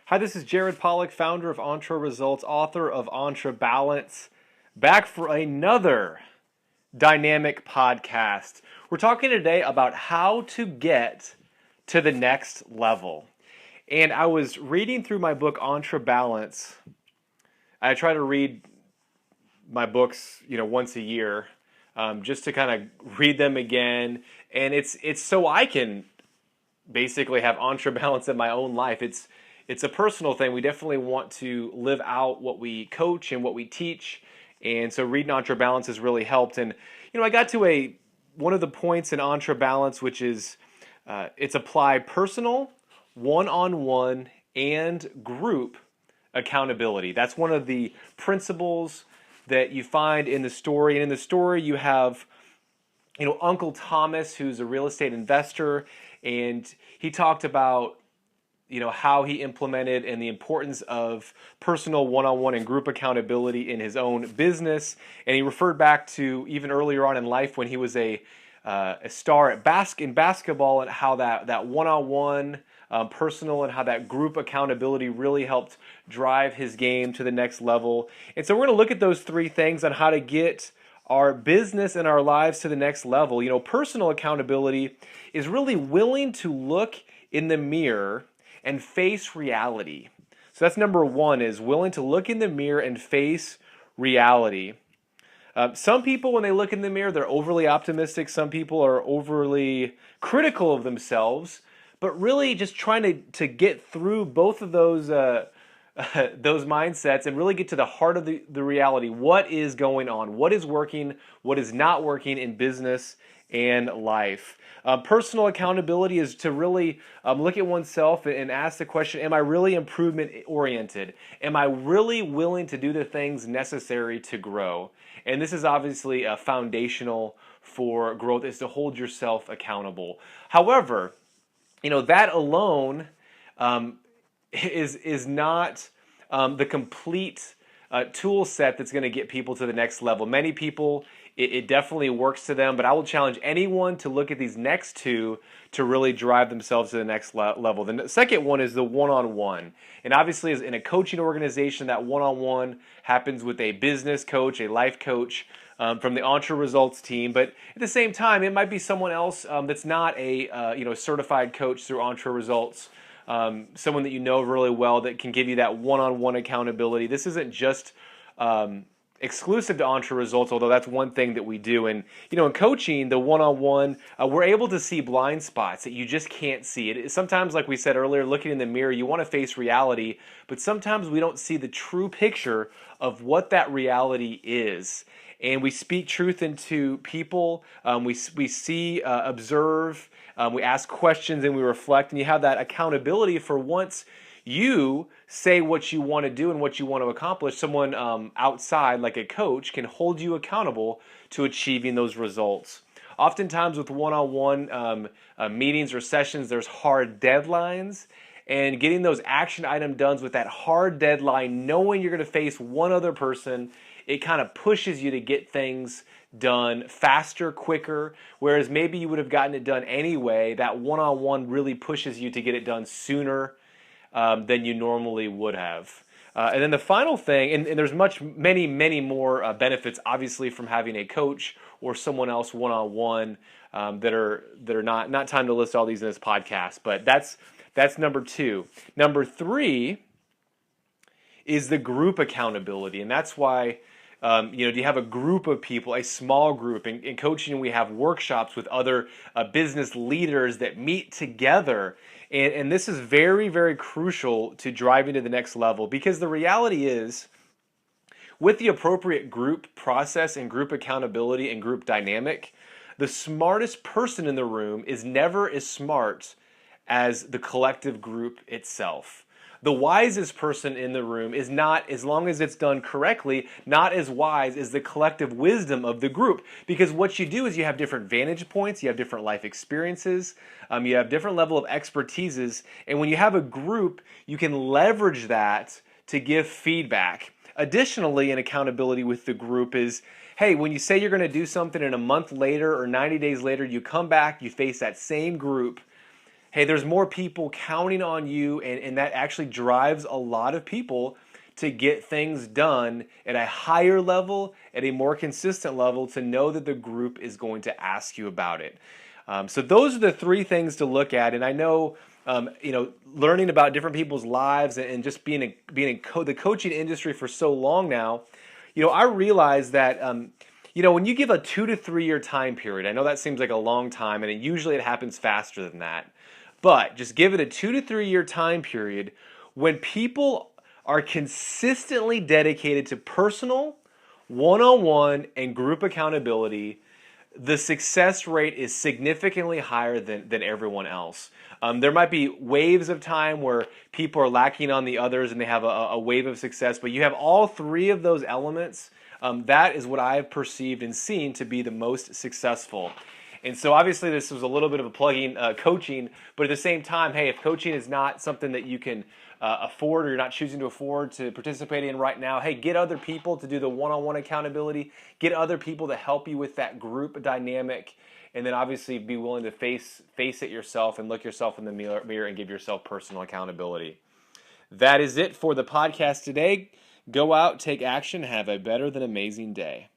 Hi, this is Jared Polak, founder of Entre Results, author of Entre Balance, back for another dynamic podcast. We're talking today about how to get to the next level. And I was reading through my book, Entre Balance. I try to read my books, once a year, just to kind of read them again. And it's so I can basically have entre balance in my own life. It's a personal thing. We definitely want to live out what we coach and what we teach, and so reading entre balance has really helped. And I got to one of the points in entre balance, which is it's apply personal, one-on-one, and group accountability. That's one of the principles that you find in the story. And in the story, you have Uncle Thomas, who's a real estate investor, and he talked about how he implemented and the importance of personal one-on-one and group accountability in his own business. And he referred back to even earlier on in life when he was a star in basketball, and how that one-on-one personal and how that group accountability really helped drive his game to the next level. And so we're going to look at those three things on how to get our business and our lives to the next level. Personal accountability is really willing to look in the mirror and face reality. So that's number one, is willing to look in the mirror and face reality. Some people, when they look in the mirror, they're overly optimistic. Some people are overly critical of themselves, but really just trying to get through both of those those mindsets and really get to the heart of the reality. What is going on? What is working? What is not working in business and life? Personal accountability is to really look at oneself and ask the question, am I really improvement oriented? Am I really willing to do the things necessary to grow? And this is obviously foundational for growth, is to hold yourself accountable. However, that alone is not the complete tool set that's going to get people to the next level. Many people, it definitely works to them, but I will challenge anyone to look at these next two to really drive themselves to the next level. The second one is the one-on-one. And obviously, as in a coaching organization, that one-on-one happens with a business coach, a life coach, from the Entre Results team. But at the same time, it might be someone else that's not a certified coach through Entre Results. Someone that you know really well that can give you that one-on-one accountability. This isn't just exclusive to Entre Results, although that's one thing that we do. And in coaching, the one-on-one, we're able to see blind spots that you just can't see. Sometimes, like we said earlier, looking in the mirror, you want to face reality, but sometimes we don't see the true picture of what that reality is. And we speak truth into people. We see, observe, we ask questions, and we reflect. And you have that accountability for once you say what you want to do and what you want to accomplish, someone outside, like a coach, can hold you accountable to achieving those results. Oftentimes with one-on-one meetings or sessions, there's hard deadlines. And getting those action item done with that hard deadline, knowing you're going to face one other person, it kind of pushes you to get things done faster, quicker, whereas maybe you would have gotten it done anyway. That one-on-one really pushes you to get it done sooner than you normally would have. And then the final thing, and there's many more benefits, obviously, from having a coach or someone else one-on-one that are not time to list all these in this podcast, but that's number two. Number three is the group accountability, and that's why do you have a group of people, a small group? In coaching, we have workshops with other business leaders that meet together. And this is very, very crucial to driving to the next level, because the reality is, with the appropriate group process and group accountability and group dynamic, the smartest person in the room is never as smart as the collective group itself. The wisest person in the room is not, as long as it's done correctly, not as wise as the collective wisdom of the group. Because what you do is you have different vantage points, you have different life experiences, you have different level of expertises, and when you have a group, you can leverage that to give feedback. Additionally, an accountability with the group is, hey, when you say you're going to do something and a month later or 90 days later, you come back, you face that same group, hey, there's more people counting on you, and that actually drives a lot of people to get things done at a higher level, at a more consistent level, to know that the group is going to ask you about it. So those are the three things to look at. And I know, learning about different people's lives and just being in the coaching industry for so long now, I realize that, when you give a 2 to 3 year time period, I know that seems like a long time, and usually it happens faster than that. But just give it a 2 to 3 year time period when people are consistently dedicated to personal, one-on-one, and group accountability, the success rate is significantly higher than everyone else. There might be waves of time where people are lacking on the others and they have a wave of success, but you have all three of those elements. That is what I've perceived and seen to be the most successful. And so obviously this was a little bit of a plugging coaching, but at the same time, hey, if coaching is not something that you can afford, or you're not choosing to afford to participate in right now, hey, get other people to do the one-on-one accountability, get other people to help you with that group dynamic, and then obviously be willing to face it yourself and look yourself in the mirror and give yourself personal accountability. That is it for the podcast today. Go out, take action, have a better than amazing day.